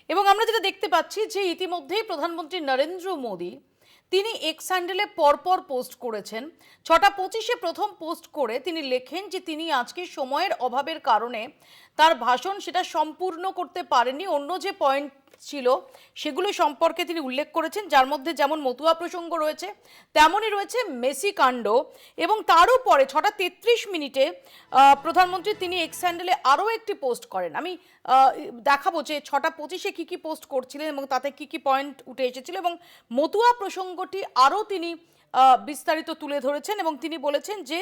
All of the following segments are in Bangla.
এবং আমরা যেটা দেখতে পাচ্ছি যে ইতিমধ্যেই প্রধানমন্ত্রী নরেন্দ্র মোদী তিনি এক্স হ্যান্ডেলে পরপর পোস্ট করেছেন। 6:25-এ প্রথম পোস্ট করে তিনি লেখেন যে তিনি আজকে সময়ের অভাবের কারণে তার ভাষণ সেটা সম্পূর্ণ করতে পারেননি। অন্য যে পয়েন্ট ছিল সেগুলো সম্পর্কে তিনি উল্লেখ করেছেন, যার মধ্যে যেমন মতুয়া প্রসঙ্গ রয়েছে, তেমনই রয়েছে মেসি কাণ্ড। এবং তারও পরে 6:33 প্রধানমন্ত্রী তিনি এক্স হ্যান্ডেলে আরও একটি পোস্ট করেন। আমি দেখাবো যে 6:25-এ কী কী পোস্ট করছিলেন এবং তাতে কী কী পয়েন্ট উঠে এসেছিল, এবং মতুয়া প্রসঙ্গটি আরও তিনি বিস্তারিত তুলে ধরেছেন। এবং তিনি বলেছেন যে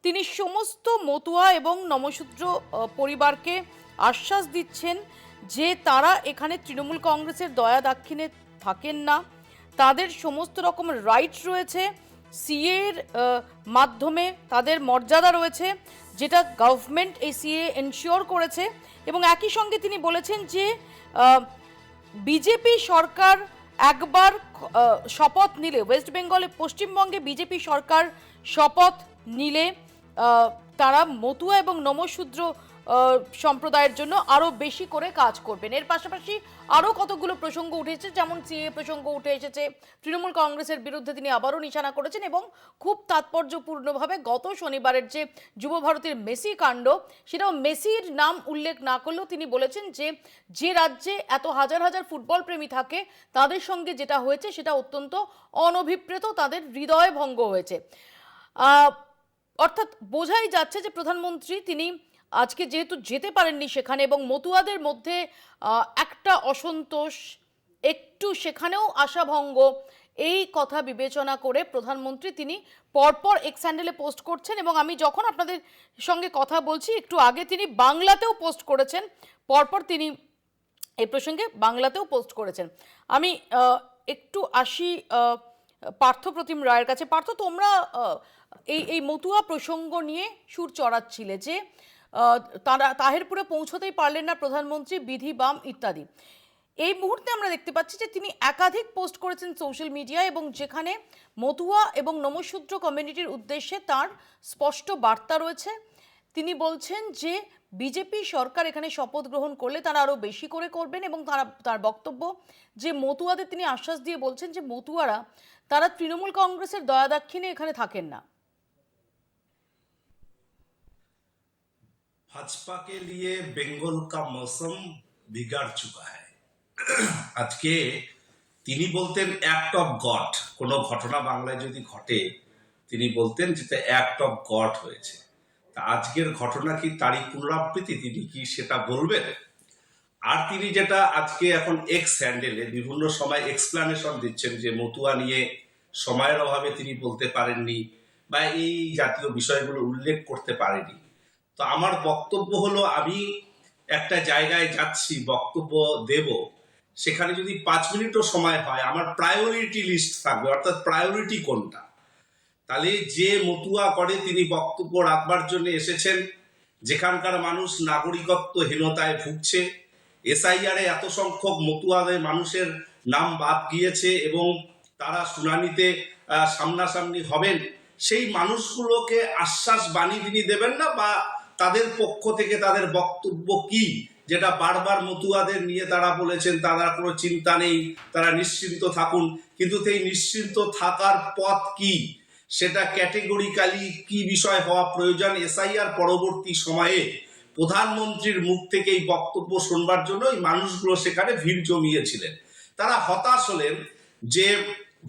তিনি সমস্ত মতুয়া এবং নমশূদ্র পরিবারকে আশ্বাস দিচ্ছেন যে তারা এখানে তৃণমূল কংগ্রেসের দয়া দাক্ষিণে থাকেন না, তাদের সমস্ত রকম রাইট রয়েছে, সিএর মাধ্যমে তাদের মর্যাদা রয়েছে, যেটা গভর্নমেন্ট এই সিএ এনশিওর করেছে। এবং একই সঙ্গে তিনি বলেছেন যে বিজেপি সরকার একবার শপথ নিলে, ওয়েস্ট বেঙ্গলে পশ্চিমবঙ্গে বিজেপি সরকার শপথ নিলে তারা মতুয়া এবং নমশূদ্র সম্প্রদায়ের জন্য আরও বেশি করে কাজ করবেন। এর পাশাপাশি আরও কতগুলো প্রসঙ্গ উঠেছে, যেমন সিএ প্রসঙ্গ উঠে এসেছে, তৃণমূল কংগ্রেসের বিরুদ্ধে তিনি আবারও নিশানা করেছেন। এবং খুব তাৎপর্যপূর্ণভাবে গত শনিবারের যে যুব ভারতীর মেসি কাণ্ড, সেটাও মেসির নাম উল্লেখ না করলেও তিনি বলেছেন যে যে রাজ্যে এত হাজার হাজার ফুটবল প্রেমী থাকে তাদের সঙ্গে যেটা হয়েছে সেটা অত্যন্ত অনভিপ্রেত, তাদের হৃদয় ভঙ্গ হয়েছে। অর্থাৎ বোঝাই যাচ্ছে যে প্রধানমন্ত্রী তিনি আজকে যেহেতু যেতে পারেননি সেখানে, এবং মতুয়াদের মধ্যে একটা অসন্তোষ, একটু সেখানেও আশাভঙ্গ, এই কথা বিবেচনা করে প্রধানমন্ত্রী তিনি পরপর এক্স হ্যান্ডেলে পোস্ট করছেন। এবং আমি যখন আপনাদের সঙ্গে কথা বলছি একটু আগে তিনি বাংলাতেও পোস্ট করেছেন, পরপর তিনি এই প্রসঙ্গে বাংলাতেও পোস্ট করেছেন। আমি একটু আসি পার্থপ্রতিম রায়ের কাছে। পার্থ, তোমরা এই মতুয়া প্রসঙ্গ নিয়ে সুর চড়াচ্ছিলে যে তারা তাহেরপুরে পৌঁছতেই পারলেন না প্রধানমন্ত্রী, বিধি বাম ইত্যাদি। এই মুহূর্তে আমরা দেখতে পাচ্ছি যে তিনি একাধিক পোস্ট করেছেন সোশ্যাল মিডিয়ায়, এবং যেখানে মতুয়া এবং নমশূদ্র কমিউনিটির উদ্দেশ্যে তার স্পষ্ট বার্তা রয়েছে। তিনি বলছেন যে বিজেপি সরকার এখানে শপথ গ্রহণ করলে তারা আরও বেশি করে করবেন, এবং তার বক্তব্য যে মতুয়াদের তিনি আশ্বাস দিয়ে বলছেন যে মতুয়ারা তারা তৃণমূল কংগ্রেসের দয়া দাক্ষিণে এখানে থাকেন না। भाजपा के लिए बंगाल का मौसम बिगाड़ चुका है। আজকে তিনি বলতেন অ্যাক্ট অফ গড, কোনো ঘটনা বাংলায় যদি ঘটে তিনি বলতেন যেটা অ্যাক্ট অফ গড হয়েছে। তা আজকের ঘটনা কি তারই পুনরাবৃত্তি, তিনি কি সেটা বলবেন? আর তিনি যেটা আজকে এখন এক্স হ্যান্ডেলে বিভিন্ন সময় এক্সপ্লানেশন দিচ্ছেন যে মতুয়া নিয়ে সময়ের অভাবে তিনি বলতে পারেননি বা এই জাতীয় বিষয়গুলো উল্লেখ করতে পারেনি। তো আমার বক্তব্য হলো, আমি একটা জায়গায় যাচ্ছি, বক্তব্য দেব, সেখানে যদি 5 মিনিটও সময় হয় আমার প্রায়োরিটি লিস্ট থাকবে, অর্থাৎ প্রায়োরিটি কোনটা। তাহলে যে মতুয়া করে তিনি বক্তব্য রাখবার জন্য এসেছেন, যেখানকার মানুষ নাগরিকত্বহীনতায় ভুগছে, এসআইআর এত সংখ্যক মতুয়াদের মানুষের নাম বাদ গিয়েছে এবং তারা শুনানিতে সামনাসামনি হবেন, সেই মানুষগুলোকে আশ্বাস বাণী তিনি দেবেন না? বা তাদের পক্ষ থেকে তাদের বক্তব্য কি, যেটা বারবার মতুয়াদের নিয়ে তারা বলেছেন তারা কোনো চিন্তা নেই, তারা নিশ্চিন্ত থাকুন, কিন্তু সেই নিশ্চিন্ত থাকার পথ কি, সেটা ক্যাটেগরিক্যালি কি বিষয় হওয়া প্রয়োজন? এসআইআর পরবর্তী সময়ে প্রধানমন্ত্রীর মুখ থেকে এই বক্তব্য শুনবার জন্য এই মানুষগুলো সেখানে ভিড় জমিয়েছিলেন। তারা হতাশ হলেন যে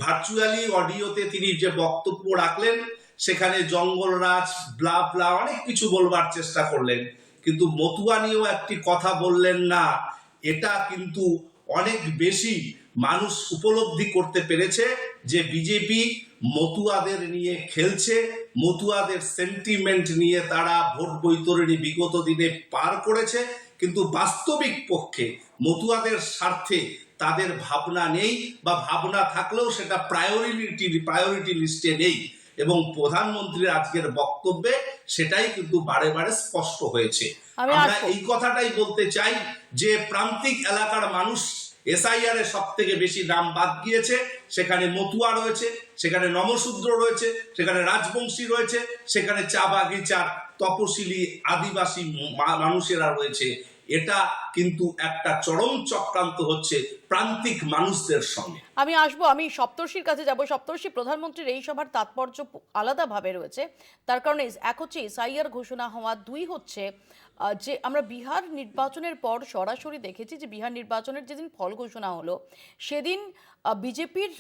ভার্চুয়ালি অডিওতে তিনি যে বক্তব্য রাখলেন সেখানে জঙ্গলরাজ ব্লা ব্লা অনেক কিছু বলবার চেষ্টা করলেন, কিন্তু মতুয়া নিয়েও একটি কথা বললেন না। এটা কিন্তু অনেক বেশি মানুষ উপলব্ধি করতে পেরেছে যে বিজেপি মতুয়াদের নিয়ে খেলছে, মতুয়াদের সেন্টিমেন্ট নিয়ে তারা ভোট বৈতরণী বিগত দিনে পার করেছে, কিন্তু বাস্তবিক পক্ষে মতুয়াদের স্বার্থে তাদের ভাবনা নেই, বা ভাবনা থাকলেও সেটা প্রায়োরিটি লিস্টে নেই। এবং প্রধানমন্ত্রীর আজকের বক্তব্যে সেটাই কিন্তু বারে বারে স্পষ্ট হয়েছে। আমরা এই কথাটাই বলতে চাই যে প্রান্তিক এলাকার মানুষ এসআইআর এ সব থেকে বেশি নাম বাদ গিয়েছে, সেখানে মতুয়া রয়েছে, সেখানে নমশূদ্র রয়েছে, সেখানে রাজবংশী রয়েছে, সেখানে চা বাগিচার তপশিলি আদিবাসী মানুষেরা রয়েছে। এটা কিন্তু একটা চরম চক্রান্ত হচ্ছে প্রান্তিক মানুষদের সঙ্গে। আমি সপ্তর্ষির কাছে যাব। সপ্তর্ষি, প্রধানমন্ত্রীর এই সভার তাৎপর্য আলাদাভাবে রয়েছে। তার কারণে এক হচ্ছে এসআইআর ঘোষণা হওয়া, দুই হচ্ছে যে আমরা বিহার নির্বাচনের পর সরাসরি দেখেছি যে বিহার নির্বাচনের যেদিন ফল ঘোষণা হলো সেদিন বিজেপির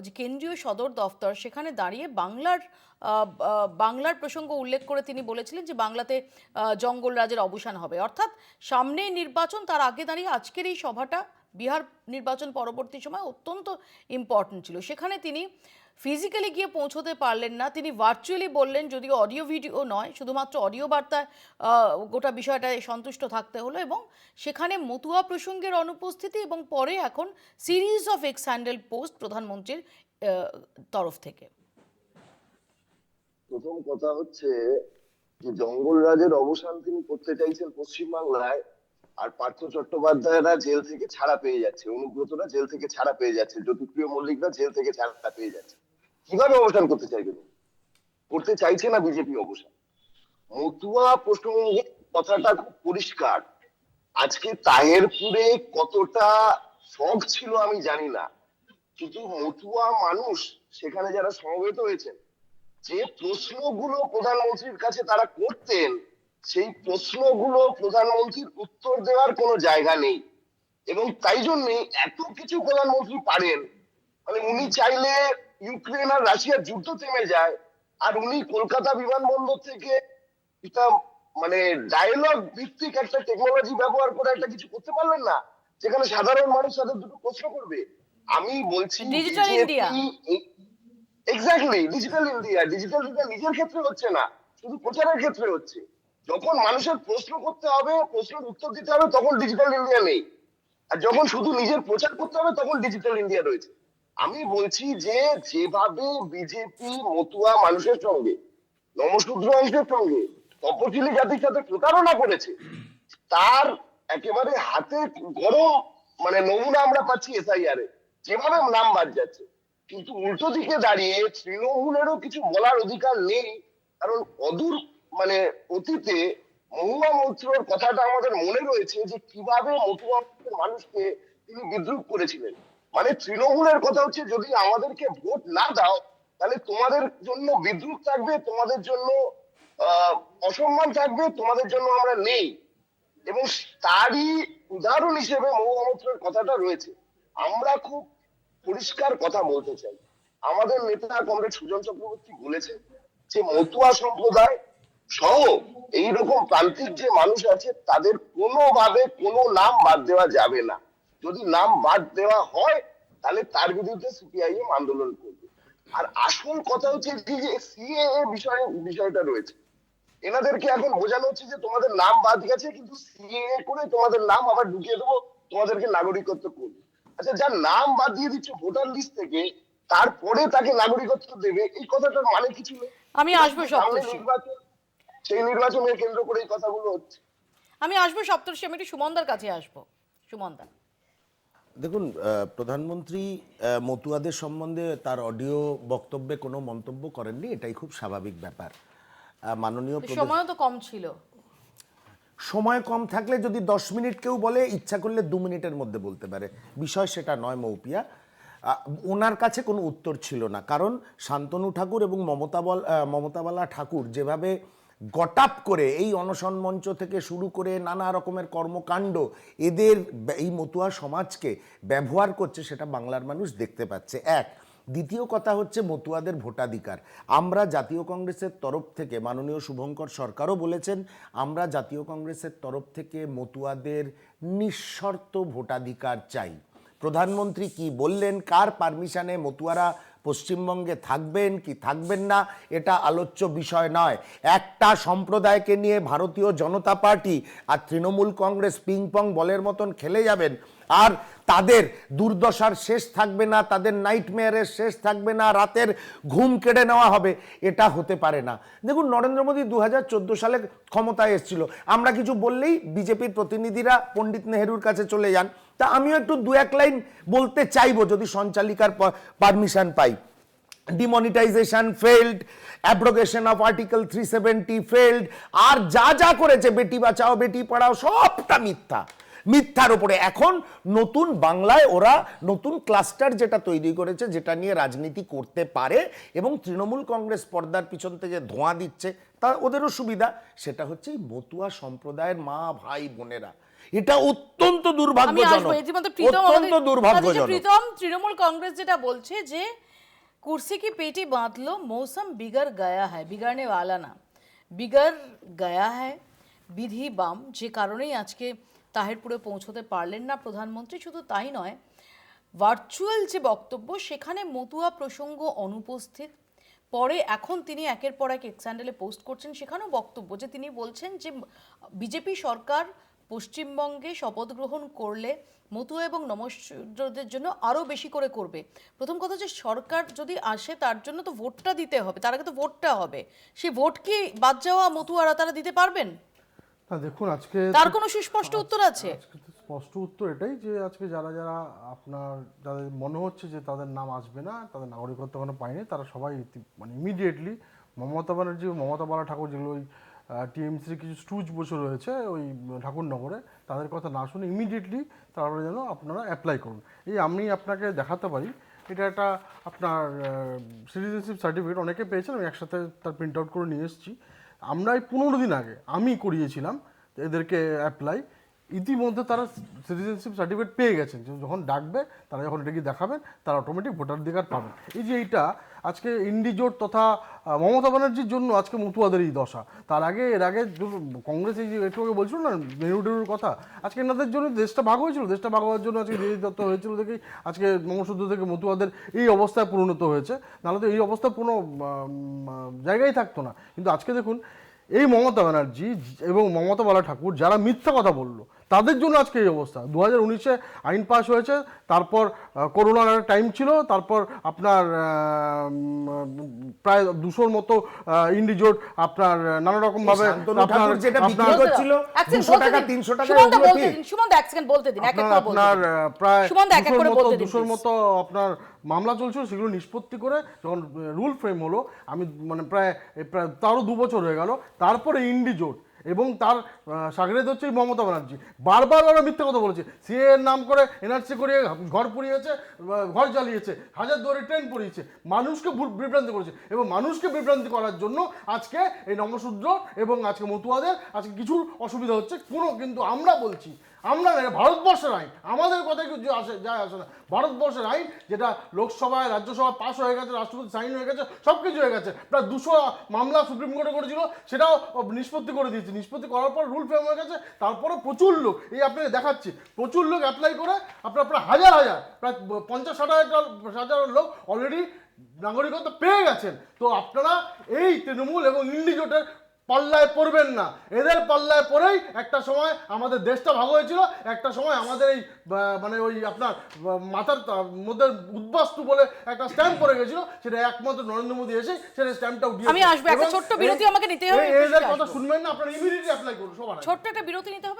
যে কেন্দ্রীয় সদর দফতর সেখানে দাঁড়িয়ে বাংলার প্রসঙ্গ উল্লেখ করে তিনি বলেছিলেন যে বাংলাতে জঙ্গল রাজের অবসান হবে। অর্থাৎ সামনে নির্বাচন, তার আগে দাঁড়িয়ে আজকের এই সভাটা বিহার নির্বাচন পরবর্তী সময় অত্যন্ত ইম্পর্টেন্ট ছিল। সেখানে তিনি ফিজিক্যালি গিয়ে পৌঁছতে পারলেন না, তিনি ভার্চুয়ালি বললেন, যদিও অডিও ভিডিও নয়, শুধুমাত্র অডিও বার্তায় গোটা বিষয়টায় সন্তুষ্ট থাকতে হলো। এবং সেখানে মতুয়া প্রসঙ্গের অনুপস্থিতি এবং পরে এখন series of x handle post প্রধানমন্ত্রীর তরফ থেকে। প্রথম কথা হচ্ছে যে জঙ্গল রাজের অবসান তিনি করতে চাইছেন পশ্চিমবাংলায়, আর পার্থ চট্টোপাধ্যায়রা জেল থেকে ছাড়া পেয়ে যাচ্ছে, অনুব্রতরা জেল থেকে ছাড়া পেয়ে যাচ্ছে, জ্যোতিপ্রিয় মল্লিকরা জেল থেকে ছাড়া পেয়ে যাচ্ছে। কিভাবে অবসান করতে চাইবেন? করতে চাইছে না বিজেপি অবসান। মতুয়া প্রসঙ্গে কথাটা খুব পরিষ্কার। আজকে তাহেরপুরে কতটা শখ ছিল আমি জানি না, কিন্তু মতুয়া মানুষ সেখানে যারা সমবেত হয়েছেন, যে প্রশ্নগুলো প্রধানমন্ত্রীর কাছে তারা করতেন, সেই প্রশ্নগুলো প্রধানমন্ত্রীর উত্তর দেওয়ার কোনো জায়গা নেই। এবং তাই জন্যে এত কিছু প্রধানমন্ত্রী পারেন, মানে উনি চাইলে ইউক্রেন আর রাশিয়ার যুদ্ধ থেমে যায়, আর উনি কলকাতা বিমানবন্দর থেকে এটা মানে ডায়লগ ভিত্তিক একটা টেকনোলজি ব্যবহার করে একটা কিছু করতে পারলেন না, যেখানে সাধারণ মানুষ তাদের দুটো প্রশ্ন করবে। আমি বলছি digital India, exactly digital India. Digital India নিজের ক্ষেত্রে হচ্ছে না, শুধু প্রচারের ক্ষেত্রে হচ্ছে। যখন মানুষের প্রশ্ন করতে হবে, প্রশ্নের উত্তর দিতে হবে, তখন ডিজিটাল ইন্ডিয়া নেই। আর যখন শুধু নিজের প্রচার করতে হবে, তখন ডিজিটাল ইন্ডিয়া রয়েছে। আমি বলছি যে যেভাবে বিজেপি মতুয়া মানুষের সঙ্গে, নমশূদ্র অংশের সঙ্গে, তপশিলি জাতির সাথে প্রতারণা করেছে, তার একেবারে হাতে গরম মানে নমুনা আমরা পাচ্ছি এসআইআর এ, যেভাবে নাম বাদ যাচ্ছে। কিন্তু উল্টো দিকে দাঁড়িয়ে তৃণমূলেরও কিছু বলার অধিকার নেই, কারণ অদূর মানে অতীতে মহুয়া মৈত্রর কথাটা আমাদের মনে রয়েছে যে কিভাবে মতুয়া মানুষকে তিনি বিদ্রুপ করেছিলেন। মানে তৃণমূলের কথা হচ্ছে, যদি আমাদেরকে ভোট না দাও তাহলে তোমাদের জন্য বিদ্রুপ থাকবে, তোমাদের জন্য অসম্মান থাকবে, তোমাদের জন্য আমরা নেই। এবং তারই উদাহরণ হিসেবে মহুয়া মৈত্রের কথাটা রয়েছে। আমরা খুব পরিষ্কার কথা বলতে চাই, আমাদের নেতা কমরেড সুজন চক্রবর্তী বলেছেন যে মতুয়া সম্প্রদায় সহ এইরকম প্রান্তিক যে মানুষ আছে তাদের কোনোভাবে কোনো নাম বাদ দেওয়া যাবে না। যদি নাম বাদ দেওয়া হয় তাহলে তার বিরুদ্ধে সিপিআইএম আন্দোলন করবে। আর আসল কথা হচ্ছে যে সিএএ বিষয়টা রয়েছে, এনাদেরকে এখন বোঝানো হচ্ছে যে তোমাদের নাম বাদ গেছে, কিন্তু সিএএ করে তোমাদের নাম আবার ঢুকিয়ে দেবো, তোমাদেরকে নাগরিকত্ব করবে। আচ্ছা, যার নাম বাদ দিয়ে দিচ্ছে ভোটার লিস্ট থেকে, তারপরে তাকে নাগরিকত্ব দেবে, এই কথাটার মানে কিছু নেই। আমি আসবো সপ্তর্ষি, সেই নির্বাচনের কেন্দ্র করে এই কথাগুলো হচ্ছে। আমি আসবো সপ্তর্ষি, আমি একটু সুমনদার কাছে আসবো। সুমনদা, দেখুন, প্রধানমন্ত্রী মতুয়াদের সম্বন্ধে তার অডিও বক্তব্যে কোনো মন্তব্য করেননি, এটাই খুব স্বাভাবিক ব্যাপার। মাননীয় সময় তো কম ছিল। সময় কম থাকলে যদি 10 মিনিট কেউ বলে, ইচ্ছা করলে 2 মিনিটের মধ্যে বলতে পারে, বিষয় সেটা নয় মৌপিয়া। ওনার কাছে কোনো উত্তর ছিল না, কারণ শান্তনু ঠাকুর এবং মমতাবালা ঠাকুর যেভাবে গটাপ করে এই অনশন মঞ্চ থেকে শুরু করে নানা রকমের কর্মকাণ্ড এদের এই মতুয়া সমাজকে ব্যবহার করছে, সেটা বাংলার মানুষ দেখতে পাচ্ছে। এক, দ্বিতীয় কথা হচ্ছে মতুয়াদের ভোটাধিকার। আমরা জাতীয় কংগ্রেসের তরফ থেকে, মাননীয় শুভঙ্কর সরকারও বলেছেন, আমরা জাতীয় কংগ্রেসের তরফ থেকে মতুয়াদের নিঃশর্ত ভোটাধিকার চাই। প্রধানমন্ত্রী কি বললেন, কার পারমিশনে মতুয়ারা পশ্চিমবঙ্গে থাকবেন কি থাকবেন না, এটা আলোচ্য বিষয় নয়। একটা সম্প্রদায়কে নিয়ে ভারতীয় জনতা পার্টি আর তৃণমূল কংগ্রেস পিং পং বলের মতন খেলে যাবেন, আর তাদের দুর্দশার শেষ থাকবে না, তাদের নাইটমেয়ারের শেষ থাকবে না, রাতের ঘুম কেড়ে নেওয়া হবে, এটা হতে পারে না। দেখুন, নরেন্দ্র মোদী 2014 সালে ক্ষমতায় এসেছিল, আমরা কিছু বললেই বিজেপির প্রতিনিধিরা পণ্ডিত নেহেরুর কাছে চলে যান। তা আমিও একটু 2-1 লাইন বলতে চাইবো যদি সঞ্চালিকার পারমিশন পাই। Demonetisation failed, abrogation of article 370 failed, আর যা যা করেছে বেটি বাঁচাও বেটি পড়াও সবটা মিথ্যা। মিথ্যার উপরে এখন নতুন বাংলায় ওরা নতুন ক্লাস্টার যেটা তৈরি করেছে, যেটা নিয়ে রাজনীতি করতে পারে, এবং তৃণমূল কংগ্রেস পর্দার পিছন থেকে ধোঁয়া দিচ্ছে, তা ওদেরও সুবিধা। সেটা হচ্ছে এই মতুয়া সম্প্রদায়ের মা ভাই বোনেরা। এটা অত্যন্ত আমি দুর্ভাগ্যজনক, আসবো ইতিমধ্যে প্রীতম অত্যন্ত দুর্ভাগ্যজনক। প্রীতম, তৃণমূল কংগ্রেস যেটা বলছে যে कुर्सी की पेटी बांध लो, मौसम बिगड़ गया है, बिगड़ने वाला ना बिगड़ गया है। বিধি বাম যে কারণেই আজকে তাহিরপুরে পৌঁছতে পারলেন না প্রধানমন্ত্রী। শুধু তাই নয়, ভার্চুয়াল যে বক্তব্য সেখানে মতুয়া প্রসঙ্গ অনুপস্থিত। পরে এখন তিনি একের পর এক স্যান্ডেলে পোস্ট করছেন, সেখানেও বক্তব্য যে তিনি বলছেন যে বিজেপি সরকার পশ্চিমবঙ্গে শপথ গ্রহণ করলে মতুয়া এবং নমঃশূদ্রদের জন্য আরও বেশি করে করবে। প্রথম কথা যে সরকার যদি আসে তার জন্য তো ভোটটা দিতে হবে, তার আগে তো ভোটটা হবে। সেই ভোট কি বাদ যাওয়া মতুয়ারা তারা দিতে পারবেন? না দেখুন, আজকে তার কোনো সুস্পষ্ট উত্তর আছে? আজকে তো স্পষ্ট উত্তর এটাই যে আজকে যারা যারা আপনার যাদের মনে হচ্ছে যে তাদের নাম আসবে না, তাদের নাগরিকত্ব এখনো পায়নি, তারা সবাই মানে ইমিডিয়েটলি মমতা ব্যানার্জি ও মমতা বালা ঠাকুর, যেগুলো ওই টিএমসির কিছু স্টুজ বসে রয়েছে ওই ঠাকুরনগরে, তাদের কথা না শুনে ইমিডিয়েটলি তারা যেন আপনারা অ্যাপ্লাই করুন। এই আমি আপনাকে দেখাতে পারি, এটা একটা আপনার সিটিজেনশিপ সার্টিফিকেট অনেকে পেয়েছেন, আমি একসাথে তার প্রিন্ট আউট করে নিয়ে এসেছি। আমরা এই 15 দিন আগে আমি করিয়েছিলাম এদেরকে অ্যাপ্লাই, ইতিমধ্যে তারা সিটিজেনশিপ সার্টিফিকেট পেয়ে গেছেন। যখন ডাকবে তারা যখন এটা কি দেখাবেন, তারা অটোমেটিক ভোটাধিকার পাবেন। এই যে এইটা আজকে ইন্ডিজোট তথা মমতা ব্যানার্জির জন্য আজকে মতুয়াদের এই দশা। তার আগে এর আগে কংগ্রেস এই যে একটু আগে বলছিল না নেহরুর কথা, আজকে এনাদের জন্য দেশটা ভাগ হয়েছিল, দেশটা ভাগ হওয়ার জন্য আজকে দিদি দত্ত হয়েছিল দেখেই আজকে নমঃশূদ্র থেকে মতুয়াদের এই অবস্থায় পরিণত হয়েছে, নাহলে তো এই অবস্থায় কোনো জায়গায় থাকতো না। কিন্তু আজকে দেখুন, এই মমতা ব্যানার্জি এবং মমতা বালা ঠাকুর যারা মিথ্যা কথা বললো, তাদের জন্য আজকে এই অবস্থা। 2019-এ আইন পাস হয়েছে, তারপর করোনার একটা টাইম ছিল, তারপর আপনার প্রায় 200-র মতো ইন্ডিজোট আপনার নানা রকম ভাবে যেটা বিক্রি করছিল 200 টাকা 300 টাকা সুমন্ত এক সেকেন্ড বলতে দিন, এক এক করে বলতে আপনার দিন। প্রায় সুমন্ত এক এক করে বলতে দিন 200-র মতো আপনার মামলা চলছিল, সেগুলো নিষ্পত্তি করে যখন রুল ফ্রেম হলো, আমি মানে প্রায় তারও 2 বছর হয়ে গেল, তারপরে ইন্ডিজোট এবং তার সাগরেদ হচ্ছে মমতা ব্যানার্জি বারবার ওরা মিথ্যা কথা বলেছে। সিএ এর নাম করে এনআরসি করিয়ে ঘর পুড়িয়েছে, ঘর জ্বালিয়েছে, হাজার দুয়ারি ট্রেন পুড়িয়েছে, মানুষকে ভুলভ্রান্তি করেছে, এবং মানুষকে বিভ্রান্তি করার জন্য আজকে এই নমঃশূদ্র এবং আজকে মতুয়াদের আজকে কিছু অসুবিধা হচ্ছে। কিন্তু আমরা বলছি, আমরা ভারতবর্ষের আইন, আমাদের কথা কিছু যায় আসে না। ভারতবর্ষের আইন যেটা লোকসভায় রাজ্যসভায় পাস হয়ে গেছে, রাষ্ট্রপতি সাইন হয়ে গেছে, সব কিছু হয়ে গেছে, প্রায় 200 মামলা সুপ্রিম কোর্টে করেছিল, সেটাও নিষ্পত্তি করে দিয়েছে। নিষ্পত্তি করার পর রুল ফ্রেম হয়ে গেছে, তারপরে প্রচুর লোক, এই আপনাকে দেখাচ্ছি, প্রচুর লোক অ্যাপ্লাই করে আপনার প্রায় হাজার প্রায় 50-60 হাজার লোক অলরেডি নাগরিকত্ব পেয়ে গেছেন। তো আপনারা এই তৃণমূল এবং ইন্ডিজোটের পাল্লায় পড়বেন না, এদের পাল্লায় পড়েই একটা সময় আমাদের দেশটা ভাগ হয়েছিল, একটা সময় আমাদের এই মানে ওই আপনার মাথার মধ্যে উদ্বাস্তু বলে একটা স্ট্যাম্প পড়ে গেছিল, সেটা একমাত্র নরেন্দ্র মোদী এসে সেটা স্ট্যাম্পটা উঠিয়ে। আমি আসবো, একটা ছোট্ট বিরতি আমাকে নিতে হবে। এদের কথা শুনবেন না, আপনারা ইমিডিয়েটলি অ্যাপ্লাই করুন সবার আগে। ছোট্ট একটা বিরতি নিতে হবে।